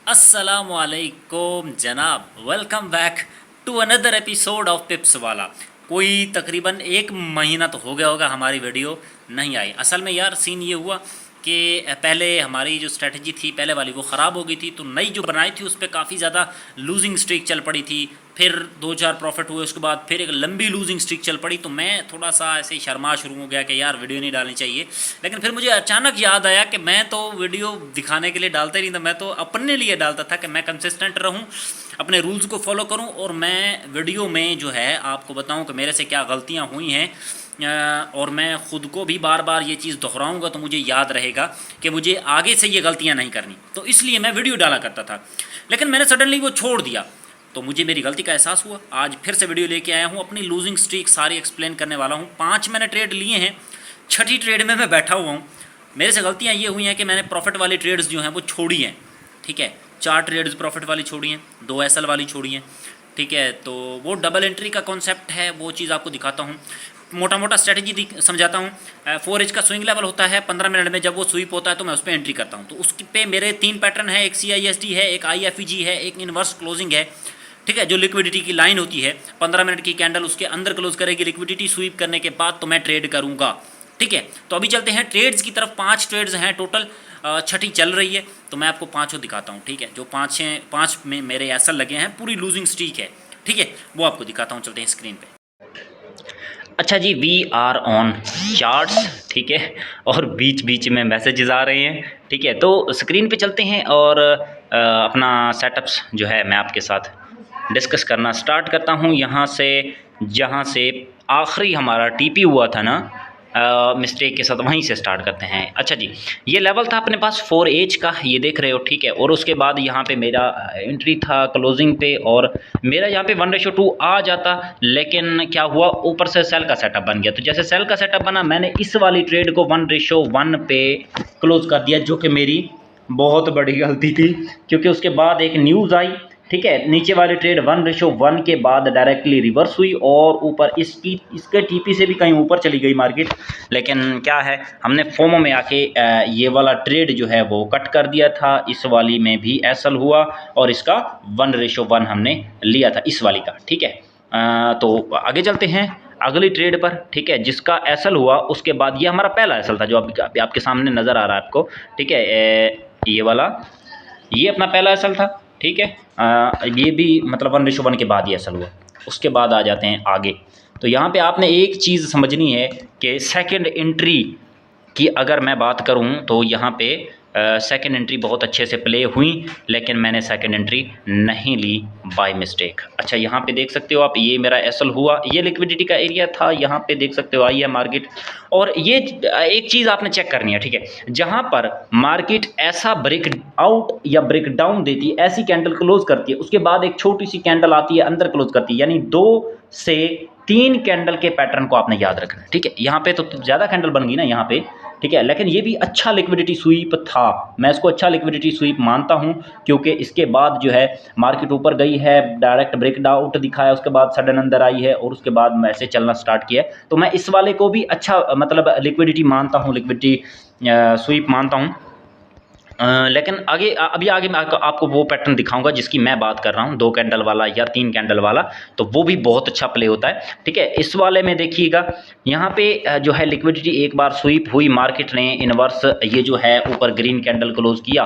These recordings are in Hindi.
अस्सलामुअलैकुम जनाब, welcome back to another episode of pips वाला। कोई तकरीबन एक महीना तो हो गया होगा हमारी वीडियो नहीं आई। असल में यार सीन ये हुआ कि पहले हमारी जो स्ट्रेटजी थी पहले वाली वो ख़राब हो गई थी, तो नई जो बनाई थी उस पर काफ़ी ज़्यादा लूजिंग स्ट्रीक चल पड़ी थी। फिर 2-4 प्रॉफिट हुए, उसके बाद फिर एक लंबी लूजिंग स्ट्रीक चल पड़ी, तो मैं थोड़ा सा ऐसे ही शर्मा शुरू हो गया कि यार वीडियो नहीं डालनी चाहिए। लेकिन फिर मुझे अचानक याद आया कि मैं तो वीडियो दिखाने के लिए डालता ही नहीं था, मैं तो अपने लिए डालता था कि मैं कंसिस्टेंट रहूं, अपने रूल्स को फॉलो करूं और मैं वीडियो में जो है आपको बताऊं कि मेरे से क्या गलतियां हुई हैं। और मैं ख़ुद को भी बार बार ये चीज़ दोहराऊंगा तो मुझे याद रहेगा कि मुझे आगे से ये गलतियां नहीं करनी, तो इसलिए मैं वीडियो डाला करता था। लेकिन मैंने सडनली वो छोड़ दिया, तो मुझे मेरी गलती का एहसास हुआ। आज फिर से वीडियो लेके आया हूँ, अपनी लूजिंग स्ट्रीक सारी एक्सप्लेन करने वाला हूँ। 5 मैंने ट्रेड लिए हैं, 6ठी ट्रेड में मैं बैठा हुआ हूँ। मेरे से गलतियाँ ये हुई हैं कि मैंने प्रॉफिट वाली ट्रेड्स जो हैं वो छोड़ी हैं, ठीक है। 4 ट्रेड्स प्रॉफिट वाली छोड़ी हैं, 2 एसएल वाली छोड़ी हैं, ठीक है। तो वो डबल एंट्री का कॉन्सेप्ट है, वो चीज़ आपको दिखाता हूँ, मोटा मोटा स्ट्रेटजी समझाता हूँ। 4H का स्विंग लेवल होता है 15 मिनट में, जब वो स्वीप होता है तो मैं उस पर एंट्री करता हूँ। तो उस पे मेरे 3 पैटर्न है, एक CISD है, एक IFEG है, एक इन्वर्स क्लोजिंग है, ठीक है। जो लिक्विडिटी की लाइन होती है 15 मिनट की कैंडल उसके अंदर क्लोज करेगी, लिक्विडिटी स्वीप करने के बाद तो मैं ट्रेड करूँगा, ठीक है। तो अभी चलते हैं ट्रेड्स की तरफ। 5 ट्रेड्स हैं टोटल, 6ठी चल रही है, तो मैं आपको 5 दिखाता हूँ, ठीक है। जो 5 में मेरे एसएल लगे हैं, पूरी लूजिंग स्ट्रीक है, ठीक है, वो आपको दिखाता हूँ। चलते हैं स्क्रीन पे। अच्छा जी, वी आर ऑन चार्ट्स, ठीक है, और बीच बीच में मैसेजेस आ रहे हैं, ठीक है। तो स्क्रीन पे चलते हैं और अपना सेटअप्स जो है मैं आपके साथ डिस्कस करना स्टार्ट करता हूँ यहाँ से, जहाँ से आखिरी हमारा टीपी हुआ था ना मिस्टेक के साथ, वहीं से स्टार्ट करते हैं। अच्छा जी, ये लेवल था अपने पास 4H का, ये देख रहे हो, ठीक है। और उसके बाद यहाँ पे मेरा एंट्री था क्लोजिंग पे, और मेरा यहाँ पे 1:2 आ जाता, लेकिन क्या हुआ, ऊपर से सेल का सेटअप बन गया। तो जैसे सेल का सेटअप बना, मैंने इस वाली ट्रेड को 1:1 पे क्लोज कर दिया, जो कि मेरी बहुत बड़ी गलती थी, क्योंकि उसके बाद एक न्यूज़ आई, ठीक है। नीचे वाली ट्रेड 1:1 के बाद डायरेक्टली रिवर्स हुई और ऊपर इसके टीपी से भी कहीं ऊपर चली गई मार्केट। लेकिन क्या है, हमने फोमो में आके ये वाला ट्रेड जो है वो कट कर दिया था। इस वाली में भी एसएल हुआ और इसका 1:1 हमने लिया था इस वाली का, ठीक है। तो आगे चलते हैं अगली ट्रेड पर, ठीक है, जिसका एसएल हुआ। उसके बाद ये हमारा पहला एसएल था जो आपके सामने नज़र आ रहा है आपको, ठीक है। ये वाला, ये अपना पहला एसएल था, ठीक है। ये भी मतलब 1:1 के बाद ही एसएल हुआ। उसके बाद आ जाते हैं आगे। तो यहाँ पे आपने एक चीज़ समझनी है कि सेकंड एंट्री की अगर मैं बात करूँ तो यहाँ पे सेकंड एंट्री बहुत अच्छे से प्ले हुई, लेकिन मैंने सेकंड एंट्री नहीं ली बाय मिस्टेक। अच्छा, यहाँ पे देख सकते हो आप, ये मेरा एसएल हुआ, ये लिक्विडिटी का एरिया था, यहाँ पे देख सकते हो आई है मार्केट। और ये एक चीज़ आपने चेक करनी है, ठीक है, जहाँ पर मार्केट ऐसा ब्रेक आउट या ब्रेक डाउन देती है, ऐसी कैंडल क्लोज करती है, उसके बाद एक छोटी सी कैंडल आती है अंदर क्लोज करती है, यानी 2 से 3 कैंडल के पैटर्न को आपने याद रखना है, ठीक है। यहाँ पे तो ज़्यादा कैंडल बन गई ना यहाँ पे, ठीक है, लेकिन ये भी अच्छा लिक्विडिटी स्वीप था, मैं इसको अच्छा लिक्विडिटी स्वीप मानता हूँ, क्योंकि इसके बाद जो है मार्केट ऊपर गई है, डायरेक्ट ब्रेकआउट दिखाया, उसके बाद सडन अंदर आई है और उसके बाद ऐसे चलना स्टार्ट किया है। तो मैं इस वाले को भी अच्छा मतलब लिक्विडिटी मानता हूँ, लिक्विडिटी स्वीप मानता हूँ। लेकिन अभी आगे मैं आपको वो पैटर्न दिखाऊंगा जिसकी मैं बात कर रहा हूँ, 2 कैंडल वाला या 3 कैंडल वाला, तो वो भी बहुत अच्छा प्ले होता है, ठीक है। इस वाले में देखिएगा, यहाँ पे जो है लिक्विडिटी एक बार स्वीप हुई, मार्केट ने इन्वर्स ये जो है ऊपर ग्रीन कैंडल क्लोज किया,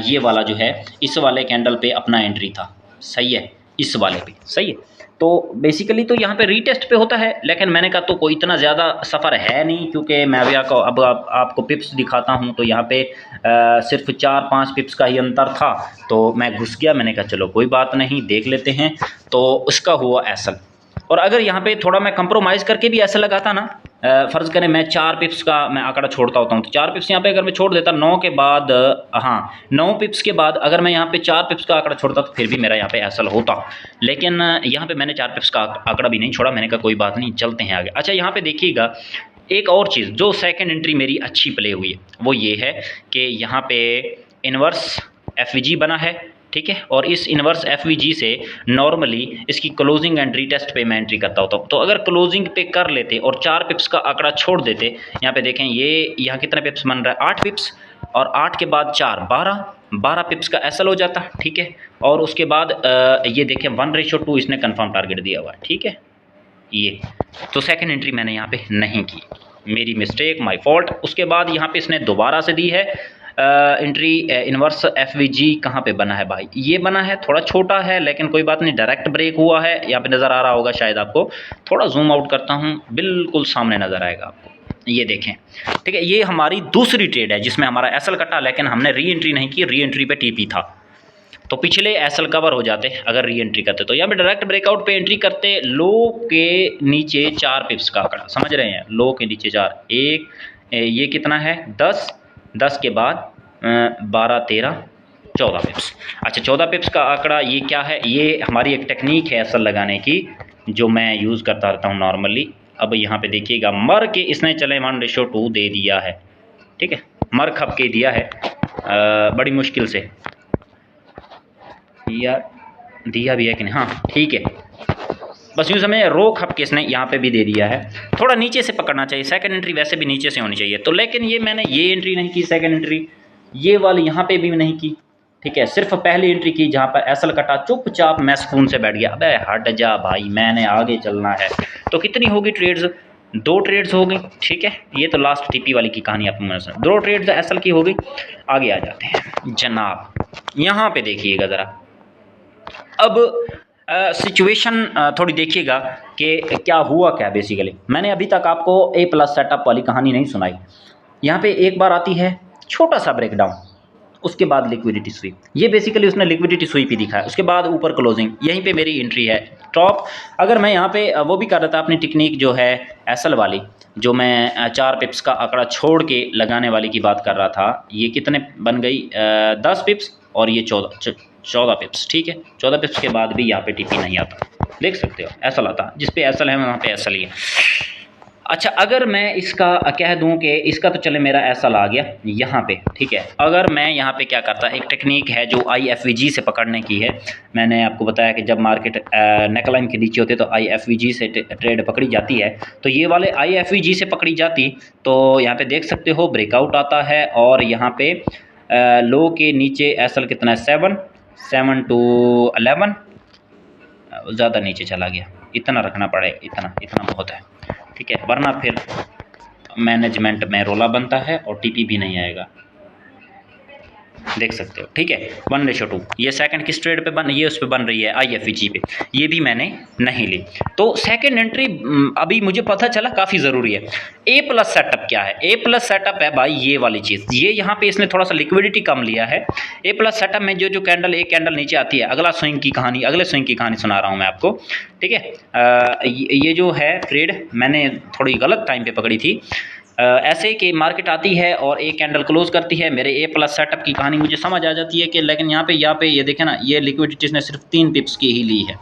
ये वाला जो है इस वाले कैंडल पे अपना एंट्री था, सही है, इस वाले पे सही है। तो बेसिकली तो यहाँ पे रीटेस्ट पे होता है, लेकिन मैंने कहा तो कोई इतना ज़्यादा सफ़र है नहीं, क्योंकि मैं अभी आपको पिप्स दिखाता हूँ, तो यहाँ पे सिर्फ 4-5 पिप्स का ही अंतर था, तो मैं घुस गया, मैंने कहा चलो कोई बात नहीं, देख लेते हैं। तो उसका हुआ एसएल। और अगर यहाँ पे थोड़ा मैं कंप्रोमाइज़ करके भी ऐसा लगाता ना, फ़र्ज़ करें मैं 4 पिप्स का मैं आंकड़ा छोड़ता होता हूँ, तो 4 पिप्स यहाँ पे अगर मैं छोड़ देता 9 के बाद, हाँ 9 पिप्स के बाद अगर मैं यहाँ पे 4 पिप्स का आंकड़ा छोड़ता तो फिर भी मेरा यहाँ पे एसएल होता। लेकिन यहाँ पे मैंने 4 पिप्स का आंकड़ा भी नहीं छोड़ा, मैंने कहा कोई बात नहीं, चलते हैं आगे। अच्छा, यहाँ पे देखिएगा एक और चीज़, जो सेकेंड एंट्री मेरी अच्छी प्ले हुई है वो ये है कि यहाँ पे इन्वर्स एफवीजी बना है, ठीक है। और इस इन्वर्स एफवीजी से नॉर्मली इसकी क्लोजिंग एंड रीटेस्ट पे मैं एंट्री करता होता हूँ। तो अगर क्लोजिंग पे कर लेते और 4 पिप्स का आंकड़ा छोड़ देते, यहाँ पे देखें ये यहाँ कितना पिप्स बन रहा है, 8 पिप्स, और 8 के बाद 4 12, 12 पिप्स का एसएल हो जाता, ठीक है। और उसके बाद ये देखिए 1:2 इसने कंफर्म टारगेट दिया हुआ है, ठीक है। ये तो सेकंड एंट्री मैंने यहाँ पे नहीं की, मेरी मिस्टेक, माय फॉल्ट। उसके बाद यहाँ पे इसने दोबारा से दी है एंट्री इन्वर्स एफवीजी। कहाँ पे बना है भाई? ये बना है, थोड़ा छोटा है लेकिन कोई बात नहीं, डायरेक्ट ब्रेक हुआ है। यहाँ पे नज़र आ रहा होगा शायद आपको, थोड़ा जूम आउट करता हूँ, बिल्कुल सामने नज़र आएगा आपको। ये देखें, ठीक है। ये हमारी दूसरी ट्रेड है जिसमें हमारा एसएल कटा, लेकिन हमने री एंट्री नहीं की, री एंट्री पे टीपी था। तो पिछले एसएल कवर हो जाते अगर री एंट्री करते। तो यहाँ पे डायरेक्ट ब्रेकआउट पे एंट्री करते, लो के नीचे 4 पिप्स का आंकड़ा, समझ रहे हैं? लो के नीचे 4, एक ये कितना है 10, 10 के बाद 12, 13, 14 पिप्स। अच्छा 14 पिप्स का आंकड़ा ये क्या है? ये हमारी एक टेक्निक है एसएल लगाने की जो मैं यूज़ करता रहता हूँ नॉर्मली। अब यहाँ पे देखिएगा, मर के इसने चले 1:2 दे दिया है, ठीक है। मर खप के दिया है बड़ी मुश्किल से, या दिया भी है कि नहीं? हाँ ठीक है, बस यूँ समझे रो खप के इसने यहाँ पे भी दे दिया है। थोड़ा नीचे से पकड़ना चाहिए, सेकंड एंट्री वैसे भी नीचे से होनी चाहिए। तो लेकिन ये मैंने ये एंट्री नहीं की सेकंड एंट्री, ये वाली यहाँ पे भी नहीं की, ठीक है। सिर्फ पहली एंट्री की जहाँ पर एसएल कटा, चुपचाप मैं सुकून से बैठ गया, अबे हट जा भाई, मैंने आगे चलना है। तो कितनी होगी ट्रेड्स? 2 ट्रेड्स हो गई, ठीक है। ये तो लास्ट टीपी वाली की कहानी आपको मैंने सुना, 2 ट्रेड्स एसएल की हो गई। आगे आ जाते हैं जनाब, यहाँ पे देखिएगा ज़रा। अब सिचुएशन थोड़ी देखिएगा कि क्या हुआ क्या बेसिकली। मैंने अभी तक आपको A+ सेटअप वाली कहानी नहीं सुनाई। यहाँ पे एक बार आती है छोटा सा ब्रेकडाउन, उसके बाद लिक्विडिटी स्वीप, ये बेसिकली उसने लिक्विडिटी स्वीप ही दिखा है। उसके बाद ऊपर क्लोजिंग, यहीं पे मेरी एंट्री है टॉप। अगर मैं यहाँ पे वो भी कर रहा था अपनी टेक्निक जो है एसएल वाली, जो मैं 4 पिप्स का आंकड़ा छोड़ के लगाने वाली की बात कर रहा था, ये कितने बन गई 10 पिप्स और ये 14 पिप्स, ठीक है। 14 पिप्स के बाद भी यहाँ पे टीपी नहीं आता, देख सकते हो एसएल आता, जिस पे एसएल है वहाँ पे एसएल ही है। अच्छा अगर मैं इसका कह दूं कि इसका तो चले मेरा एसएल आ गया यहाँ पे, ठीक है। अगर मैं यहाँ पे क्या करता, एक टेक्निक है जो IFVG से पकड़ने की है। मैंने आपको बताया कि जब मार्केट नेकलाइन के नीचे होते तो IFVG से ट्रेड पकड़ी जाती है। तो ये वाले IFVG से पकड़ी जाती तो यहाँ पे देख सकते हो ब्रेकआउट आता है, और यहाँ पे लो के नीचे एसएल कितना है 7 to 11, ज़्यादा नीचे चला गया, इतना रखना पड़ेगा, इतना बहुत है, ठीक है। वरना फिर मैनेजमेंट में रोला बनता है और टीपी भी नहीं आएगा, देख सकते हो, ठीक है। 1:2 ये सेकंड किस ट्रेड पे बन, ये उस पे बन रही है IFVG पे, ये भी मैंने नहीं ली। तो सेकंड एंट्री अभी मुझे पता चला काफ़ी ज़रूरी है। A+ सेटअप क्या है? A+ सेटअप है भाई ये वाली चीज़, ये यहाँ पे इसने थोड़ा सा लिक्विडिटी कम लिया है। A+ सेटअप में जो कैंडल, एक कैंडल नीचे आती है, अगला स्विंग की कहानी, अगले स्विंग की कहानी सुना रहा हूँ मैं आपको, ठीक है। ये जो है ट्रेड मैंने थोड़ी गलत टाइम पे पकड़ी थी। ऐसे कि मार्केट आती है और एक कैंडल क्लोज करती है, मेरे A+ सेटअप की कहानी मुझे समझ आ जाती है कि, लेकिन यहाँ पे ये देखें ना, ये लिक्विडिटी ने सिर्फ 3 पिप्स की ही ली है,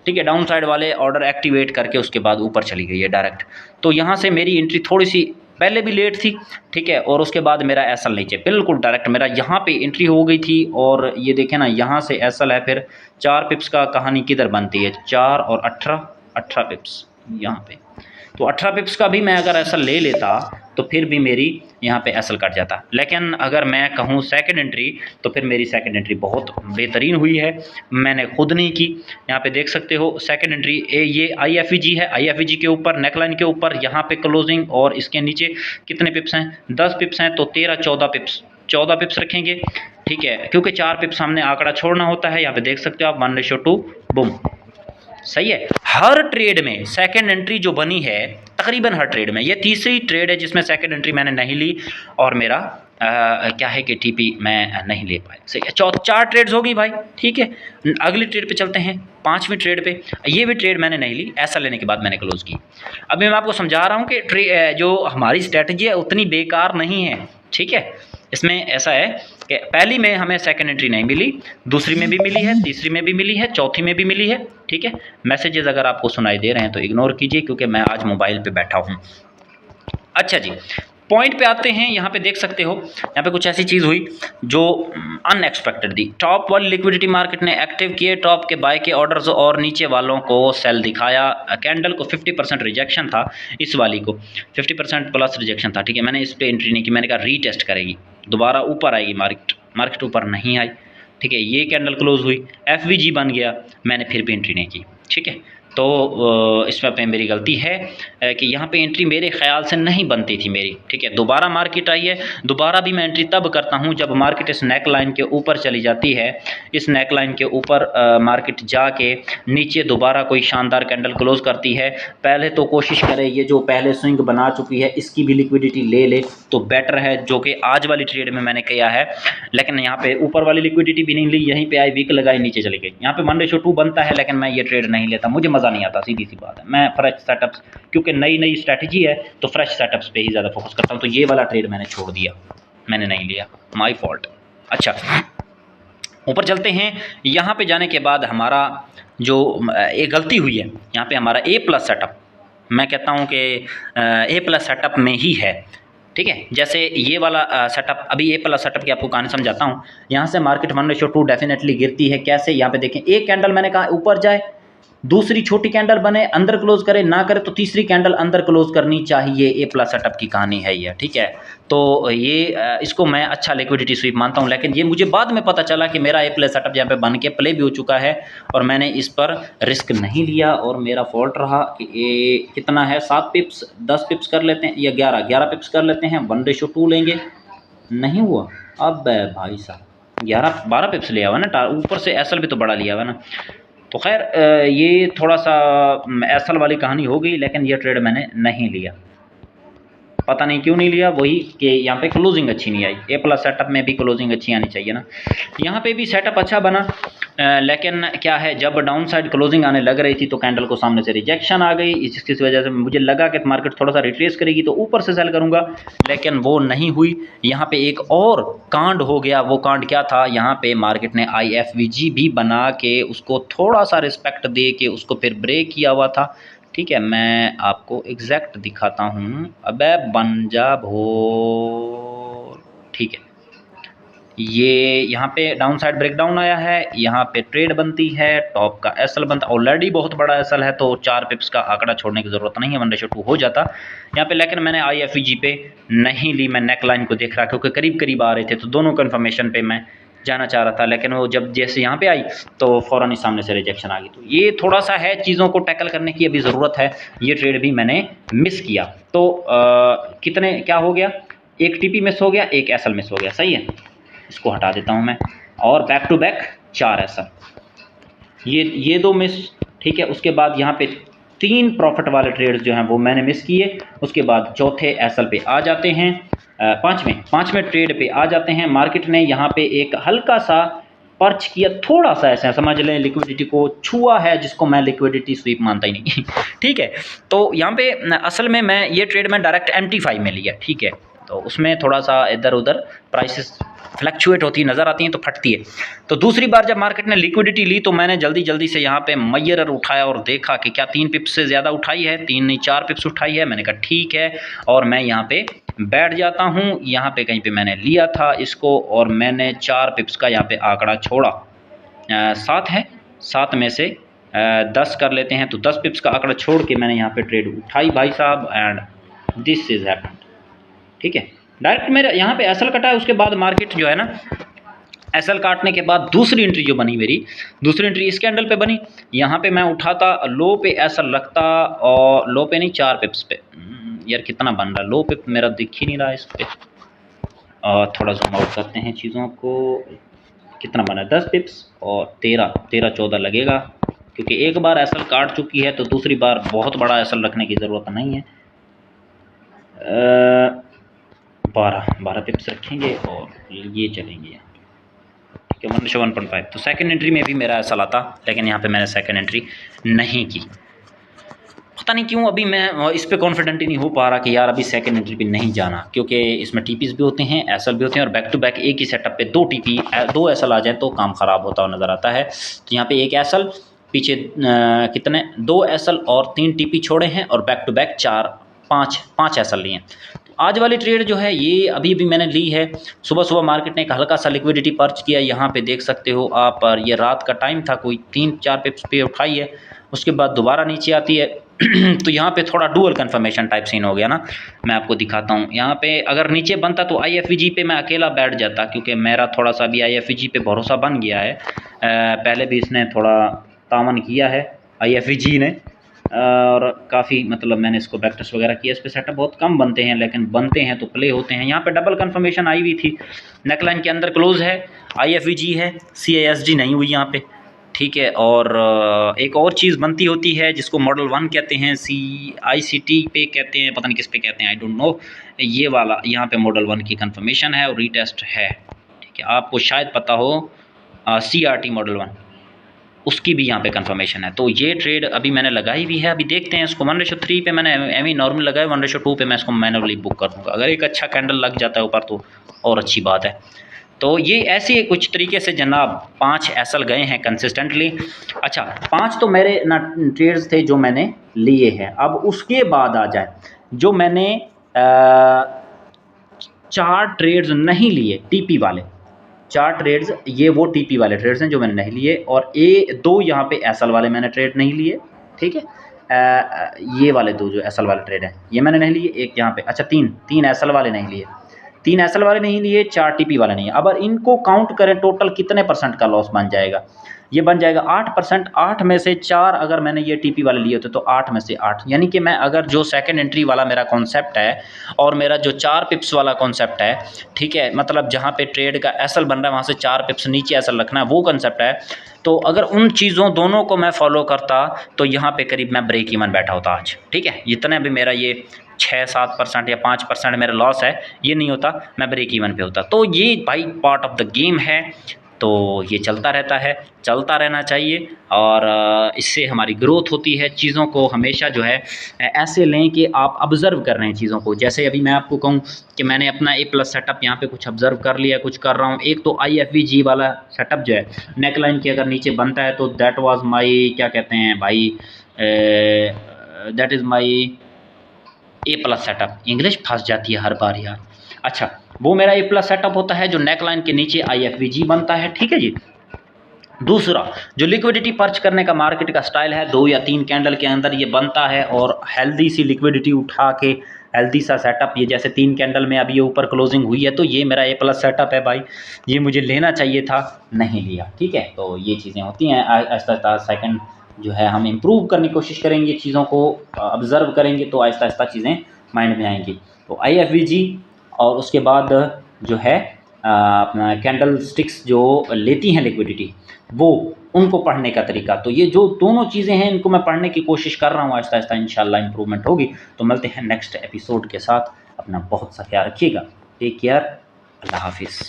ठीक है। डाउन साइड वाले ऑर्डर एक्टिवेट करके उसके बाद ऊपर चली गई है डायरेक्ट। तो यहाँ से मेरी एंट्री थोड़ी सी पहले भी लेट थी, ठीक है। और उसके बाद मेरा एसएल नीचे बिल्कुल डायरेक्ट मेरा यहाँ पे एंट्री हो गई थी। और ये देखें ना, यहाँ से एसएल है, फिर 4 पिप्स का कहानी किधर बनती है, 4 और 18 पिप्स यहाँ पे। तो 18 पिप्स का भी मैं अगर एसएल ले लेता तो फिर भी मेरी यहाँ पे एसएल कट जाता। लेकिन अगर मैं कहूँ सेकंड एंट्री, तो फिर मेरी सेकंड एंट्री बहुत बेहतरीन हुई है, मैंने खुद नहीं की। यहाँ पे देख सकते हो सेकंड एंट्री ये IFVG है, IFVG के ऊपर नेकलाइन के ऊपर यहाँ पे क्लोजिंग, और इसके नीचे कितने पिप्स हैं, 10 पिप्स हैं, तो 14 पिप्स रखेंगे, ठीक है। क्योंकि 4 पिप्स हमने आंकड़ा छोड़ना होता है। यहाँ पे देख सकते हो आप 1:2 बूम, सही है। हर ट्रेड में सेकंड एंट्री जो बनी है, तकरीबन हर ट्रेड में, ये तीसरी ट्रेड है जिसमें सेकंड एंट्री मैंने नहीं ली, और मेरा क्या है कि टीपी मैं नहीं ले पाया, सही है। 4 ट्रेड्स हो गई भाई, ठीक है। अगली ट्रेड पे चलते हैं, 5वीं ट्रेड पे। ये भी ट्रेड मैंने नहीं ली, ऐसा लेने के बाद मैंने क्लोज की। अभी मैं आपको समझा रहा हूँ कि जो हमारी स्ट्रेटजी है उतनी बेकार नहीं है, ठीक है। इसमें ऐसा है कि पहली में हमें सेकंड एंट्री नहीं मिली, दूसरी में भी मिली है, तीसरी में भी मिली है, चौथी में भी मिली है, ठीक है। मैसेजेस अगर आपको सुनाई दे रहे हैं तो इग्नोर कीजिए, क्योंकि मैं आज मोबाइल पे बैठा हूँ। अच्छा जी, पॉइंट पे आते हैं। यहाँ पे देख सकते हो, यहाँ पे कुछ ऐसी चीज़ हुई जो अनएक्सपेक्टेड थी। टॉप वाली लिक्विडिटी मार्केट ने एक्टिव किए टॉप के बाय के ऑर्डर्स, और नीचे वालों को सेल दिखाया। कैंडल को 50% रिजेक्शन था, इस वाली को 50% प्लस रिजेक्शन था, ठीक है। मैंने इस पर एंट्री नहीं की, मैंने कहा रीटेस्ट करेगी, दोबारा ऊपर आएगी मार्केट, मार्केट ऊपर नहीं आई, ठीक है। ये कैंडल क्लोज हुई, FVG बन गया, मैंने फिर भी एंट्री नहीं की, ठीक है। तो इसमें पे मेरी गलती है कि यहाँ पे एंट्री मेरे ख्याल से नहीं बनती थी मेरी, ठीक है। दोबारा मार्केट आई है, दोबारा भी मैं एंट्री तब करता हूँ जब मार्केट इस नेक लाइन के ऊपर चली जाती है। इस नेक लाइन के ऊपर मार्केट जाके नीचे दोबारा कोई शानदार कैंडल क्लोज करती है। पहले तो कोशिश करें ये जो पहले स्विंग बना चुकी है इसकी भी लिक्विडिटी ले ले तो बेटर है, जो कि आज वाली ट्रेड में मैंने किया है। लेकिन यहाँ पे ऊपर वाली लिक्विडिटी भी नहीं ली, यहीं पे आई, वीक लगाई, नीचे चली गई। यहाँ पे 1:2 बनता है, लेकिन मैं ये ट्रेड नहीं लेता, मुझे मज़ा नहीं आता, सीधी सी बात है। मैं फ्रेश सेटअप्स, क्योंकि नई स्ट्रैटेजी है तो फ्रेश सेटअप्स पे ही ज़्यादा फोकस करता हूँ। तो ये वाला ट्रेड मैंने छोड़ दिया, मैंने नहीं लिया, माई फॉल्ट। अच्छा, ऊपर चलते हैं। यहाँ पे जाने के बाद हमारा जो एक गलती हुई है, यहाँ पे हमारा A+ सेटअप, मैं कहता हूँ कि A+ सेटअप में ही है, ठीक है। जैसे ये वाला सेटअप, अभी A+ सेटअप की आपको कहानी समझाता हूँ। यहाँ से मार्केट 1:2 डेफिनेटली गिरती है। कैसे? यहाँ पे देखें, एक कैंडल मैंने कहा ऊपर जाए, दूसरी छोटी कैंडल बने, अंदर क्लोज करे, ना करे तो तीसरी कैंडल अंदर क्लोज करनी चाहिए। A+ सेटअप की कहानी है ये, ठीक है। तो ये इसको मैं अच्छा लिक्विडिटी स्वीप मानता हूँ, लेकिन ये मुझे बाद में पता चला कि मेरा A+ सेटअप यहाँ पे बन के प्ले भी हो चुका है और मैंने इस पर रिस्क नहीं लिया और मेरा फॉल्ट रहा कि ये कितना है, 7 पिप्स, 10 पिप्स कर लेते हैं या 11 पिप्स कर लेते हैं, 1:2 लेंगे, नहीं हुआ। अब भाई साहब 12 पिप्स लिया हुआ ना, ऊपर से SL भी तो बड़ा लिया हुआ ना। तो खैर ये थोड़ा सा SL वाली कहानी हो गई, लेकिन ये ट्रेड मैंने नहीं लिया। पता नहीं क्यों नहीं लिया, वही कि यहाँ पे क्लोजिंग अच्छी नहीं आई। A+ सेटअप में भी क्लोजिंग अच्छी आनी चाहिए ना। यहाँ पे भी सेटअप अच्छा बना, लेकिन क्या है, जब डाउन साइड क्लोजिंग आने लग रही थी तो कैंडल को सामने से रिजेक्शन आ गई, जिसकी वजह से मुझे लगा कि मार्केट थोड़ा सा रिट्रेस करेगी तो ऊपर से सेल करूँगा, लेकिन वो नहीं हुई। यहाँ पे एक और कांड हो गया। वो कांड क्या था? यहाँ पे मार्केट ने IFVG भी बना के उसको थोड़ा सा रिस्पेक्ट दे के उसको फिर ब्रेक किया हुआ था, ठीक है। मैं आपको एग्जैक्ट दिखाता हूँ, अबे बन जा भोर, ठीक है। ये यहाँ पे डाउन साइड ब्रेकडाउन आया है, यहाँ पे ट्रेड बनती है, टॉप का SL बनता, ऑलरेडी बहुत बड़ा SL है तो 4 पिप्स का आंकड़ा छोड़ने की ज़रूरत नहीं है, 1:2 हो जाता यहाँ पे। लेकिन मैंने IFVG पे नहीं ली, मैं नेक लाइन को देख रहा क्योंकि करीब करीब आ रहे थे तो दोनों कन्फर्मेशन पे मैं जाना चाह रहा था, लेकिन वो जब जैसे यहाँ पे आई तो फ़ौरन ही सामने से रिजेक्शन आ गई। तो ये थोड़ा सा है, चीज़ों को टैकल करने की अभी ज़रूरत है। ये ट्रेड भी मैंने मिस किया। तो कितने क्या हो गया, एक TP मिस हो गया, एक SL मिस हो गया, सही है। इसको हटा देता हूँ मैं, और बैक टू बैक 4 SL, ये 2 मिस, ठीक है। उसके बाद यहाँ पे 3 प्रॉफिट वाले ट्रेड्स जो हैं वो मैंने मिस किए। उसके बाद चौथे SL पे आ जाते हैं, पाँचवें ट्रेड पे आ जाते हैं। मार्केट ने यहाँ पे एक हल्का सा पर्च किया, थोड़ा सा ऐसा समझ लें लिक्विडिटी को छुआ है, जिसको मैं लिक्विडिटी स्वीप मानता ही नहीं ठीक है। तो यहाँ पे असल में मैं ये ट्रेड में डायरेक्ट MT5 में लिया, ठीक है। तो उसमें थोड़ा सा इधर उधर प्राइसेस फ्लक्चुएट होती नज़र आती हैं तो फटती है। तो दूसरी बार जब मार्केट ने लिक्विडिटी ली तो मैंने जल्दी से यहाँ पे मयरर उठाया और देखा कि क्या 3 पिप्स से ज़्यादा उठाई है, 3 नहीं 4 पिप्स उठाई है। मैंने कहा ठीक है, और मैं यहाँ पे बैठ जाता हूँ। यहाँ पे कहीं पे मैंने लिया था इसको और मैंने 4 पिप्स का यहाँ पे आंकड़ा छोड़ा। 7 है, 7 में से 10 कर लेते हैं तो 10 पिप्स का आंकड़ा छोड़ के मैंने यहाँ पे ट्रेड उठाई भाई साहब, एंड दिस इज हैपेंड, ठीक है। डायरेक्ट मेरा यहाँ पे SL कटा है। उसके बाद मार्केट जो है ना, SL काटने के बाद दूसरी एंट्री जो बनी मेरी, दूसरी एंट्री इस कैंडल पे बनी। यहाँ पे मैं उठाता, लो पे SL रखता, और लो पे नहीं 4 पिप्स पे, यार कितना बन रहा, लो पे मेरा दिख ही नहीं रहा इस पे। और थोड़ा जूम आउट करते हैं चीज़ों को, कितना बना, 10 पिप्स और 13-14 लगेगा, क्योंकि एक बार SL काट चुकी है तो दूसरी बार बहुत बड़ा SL रखने की ज़रूरत नहीं है। 12 पिप्स रखेंगे और ये चलेंगे, ठीक है, 1:1.5। तो सेकंड एंट्री में भी मेरा ऐसा लाता, लेकिन यहाँ पे मैंने सेकंड एंट्री नहीं की। पता नहीं क्यों अभी मैं इस पे कॉन्फिडेंट ही नहीं हो पा रहा कि यार अभी सेकंड एंट्री पे नहीं जाना, क्योंकि इसमें TPs भी होते हैं, SL भी होते हैं, और बैक टू बैक एक ही सेटअप पे 2 TP 2 SL आ जाए तो काम ख़राब होता हुआ नज़र आता है। तो यहाँ पे एक SL, पीछे कितने 2 SL और 3 TP छोड़े हैं, और बैक टू बैक 5 SL लिए हैं। आज वाली ट्रेड जो है ये अभी भी मैंने ली है। सुबह मार्केट ने एक हल्का सा लिक्विडिटी पर्च किया, यहाँ पे देख सकते हो आप, और ये रात का टाइम था, कोई 3-4 पिप्स पे उठाई है। उसके बाद दोबारा नीचे आती है तो यहाँ पे थोड़ा डुअल कन्फर्मेशन टाइप सीन हो गया ना। मैं आपको दिखाता हूँ, यहाँ पे अगर नीचे बनता तो IFVG पे मैं अकेला बैठ जाता, क्योंकि मेरा थोड़ा सा भी IFVG पे भरोसा बन गया है। पहले भी इसने थोड़ा तावन किया है IFVG ने, और काफ़ी मतलब मैंने इसको प्रैक्टिस वगैरह किया। इस पर सेटअप बहुत कम बनते हैं, लेकिन बनते हैं तो प्ले होते हैं। यहाँ पे डबल कन्फर्मेशन आई हुई थी, नेकलाइन के अंदर क्लोज है, IFVG है, CASG नहीं हुई यहाँ पे, ठीक है। और एक और चीज़ बनती होती है जिसको मॉडल 1 कहते हैं, CICT पे कहते हैं, पता नहीं किस पे कहते हैं, आई डोंट नो। ये वाला यहाँ पे मॉडल 1 की कन्फर्मेशन है और रीटेस्ट है, ठीक है। आपको शायद पता हो CRT मॉडल 1, उसकी भी यहाँ पे कंफर्मेशन है। तो ये ट्रेड अभी मैंने लगाई हुई है, अभी देखते हैं इसको। 1:3 पे मैंने एमी नॉर्मल लगाया, 1:2 पे मैं इसको मैनुअली बुक कर दूँगा। अगर एक अच्छा कैंडल लग जाता है ऊपर तो और अच्छी बात है। तो ये ऐसे कुछ तरीके से जनाब 5 एसएल गए हैं कंसिस्टेंटली। अच्छा, 5 तो मेरे ना ट्रेड्स थे जो मैंने लिए हैं। अब उसके बाद आ जाए जो मैंने 4 ट्रेड्स नहीं लिए टीपी वाले, 4 ट्रेड्स, ये वो टीपी वाले ट्रेड्स हैं जो मैंने नहीं लिए, और 2 यहाँ पे एसएल वाले मैंने ट्रेड नहीं लिए, ठीक है। ये वाले 2 जो एसएल वाले ट्रेड हैं ये मैंने नहीं लिए। एक यहाँ पे, अच्छा 3 एसएल वाले नहीं लिए, 3 एसएल वाले नहीं लिए, 4 टीपी वाले नहीं है। अब इनको काउंट करें टोटल कितने % का लॉस बन जाएगा, ये बन जाएगा 8%। 8 में से 4 अगर मैंने ये टीपी वाले लिए होते तो 8 में से 8, यानी कि मैं अगर जो सेकंड एंट्री वाला मेरा कॉन्सेप्ट है और मेरा जो 4 पिप्स वाला कॉन्सेप्ट है, ठीक है, मतलब जहाँ पे ट्रेड का एसएल बन रहा है वहाँ से 4 पिप्स नीचे एसएल रखना है, वो कॉन्सेप्ट है। तो अगर उन चीज़ों दोनों को मैं फॉलो करता तो यहाँ पे करीब मैं ब्रेक इवन बैठा होता आज, ठीक है। जितने भी मेरा ये 6-7% या 5% मेरा लॉस है, ये नहीं होता, मैं ब्रेक इवन पे होता। तो ये भाई पार्ट ऑफ द गेम है, तो ये चलता रहता है, चलता रहना चाहिए। और इससे हमारी ग्रोथ होती है। चीज़ों को हमेशा जो है ऐसे लें कि आप ऑब्ज़र्व कर रहे हैं चीज़ों को। जैसे अभी मैं आपको कहूँ कि मैंने अपना A+ सेटअप यहाँ पे कुछ ऑब्ज़र्व कर लिया, कुछ कर रहा हूँ। एक तो IFVG वाला सेटअप जो है, नेकलाइन के अगर नीचे बनता है तो दैट वाज माई, क्या कहते हैं भाई, that is my A+ setup. English फंस जाती है हर बार यार। अच्छा, वो मेरा A+ सेटअप होता है जो नेकलाइन के नीचे IFVG बनता है, ठीक है जी। दूसरा, जो लिक्विडिटी पर्च करने का मार्केट का स्टाइल है, 2 या 3 कैंडल के अंदर ये बनता है और हेल्दी सी लिक्विडिटी उठा के हेल्दी सा सेटअप, ये जैसे 3 कैंडल में अभी ये ऊपर क्लोजिंग हुई है, तो ये मेरा A+ सेटअप है भाई, ये मुझे लेना चाहिए था, नहीं लिया, ठीक है। तो ये चीज़ें होती हैं। आहिस्ता आहिस्ता सेकंड जो है हम इम्प्रूव करने की कोशिश करेंगे, चीज़ों को ऑब्ज़र्व करेंगे तो आहिस्ता आहिस्ता चीज़ें माइंड में आएंगी। तो IFVG और उसके बाद जो है अपना कैंडल स्टिक्स जो लेती हैं लिक्विडिटी, वो उनको पढ़ने का तरीका। तो ये जो दोनों चीज़ें हैं इनको मैं पढ़ने की कोशिश कर रहा हूँ, आहिस्ता आहिस्ता इंशाल्लाह इंप्रूवमेंट होगी। तो मिलते हैं नेक्स्ट एपिसोड के साथ। अपना बहुत सा ख्याल रखिएगा, टेक केयर, अल्लाह हाफिज़।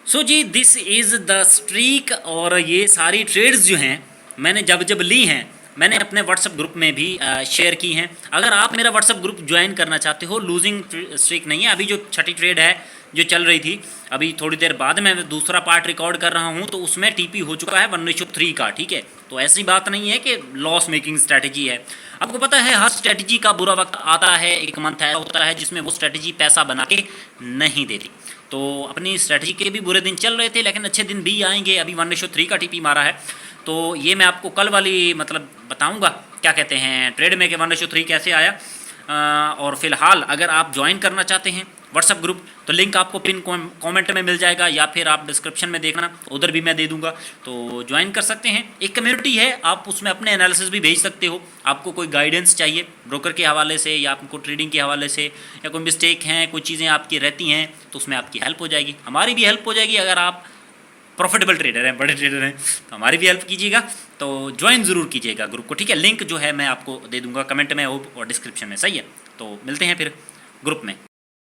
सो जी, दिस इज़ द स्ट्रीक। और ये सारी ट्रेड्स जो हैं मैंने जब जब ली हैं, मैंने अपने व्हाट्सअप ग्रुप में भी शेयर की हैं। अगर आप मेरा व्हाट्सअप ग्रुप ज्वाइन करना चाहते हो, लूजिंग स्ट्रीक नहीं है। अभी जो छठी ट्रेड है जो चल रही थी, अभी थोड़ी देर बाद मैं दूसरा पार्ट रिकॉर्ड कर रहा हूँ, तो उसमें टीपी हो चुका है 1:3 का, ठीक है। तो ऐसी बात नहीं है कि लॉस मेकिंग स्ट्रैटेजी है। आपको पता है हर स्ट्रैटेजी का बुरा वक्त आता है, एक मंथ ऐसा होता है जिसमें वो स्ट्रैटेजी पैसा बना के नहीं देती। तो अपनी स्ट्रैटेजी के भी बुरे दिन चल रहे थे, लेकिन अच्छे दिन भी आएंगे। अभी 1:3 का टीपी मारा है, तो ये मैं आपको कल वाली मतलब बताऊंगा, क्या कहते हैं, ट्रेड में कि 1:3 कैसे आया। और फिलहाल अगर आप ज्वाइन करना चाहते हैं व्हाट्सअप ग्रुप, तो लिंक आपको पिन कमेंट में मिल जाएगा, या फिर आप डिस्क्रिप्शन में देखना, उधर भी मैं दे दूंगा, तो ज्वाइन कर सकते हैं। एक कम्युनिटी है, आप उसमें अपने एनालिसिस भी भेज सकते हो। आपको कोई गाइडेंस चाहिए ब्रोकर के हवाले से या आपको ट्रेडिंग के हवाले से, या कोई मिस्टेक हैं, कोई चीज़ें आपकी रहती हैं, तो उसमें आपकी हेल्प हो जाएगी, हमारी भी हेल्प हो जाएगी। अगर आप प्रॉफिटेबल ट्रेडर हैं, बड़े ट्रेडर हैं, तो हमारी भी हेल्प कीजिएगा। तो ज्वाइन ज़रूर कीजिएगा ग्रुप को, ठीक है। लिंक जो है मैं आपको दे दूंगा कमेंट में और डिस्क्रिप्शन में, सही है। तो मिलते हैं फिर ग्रुप में।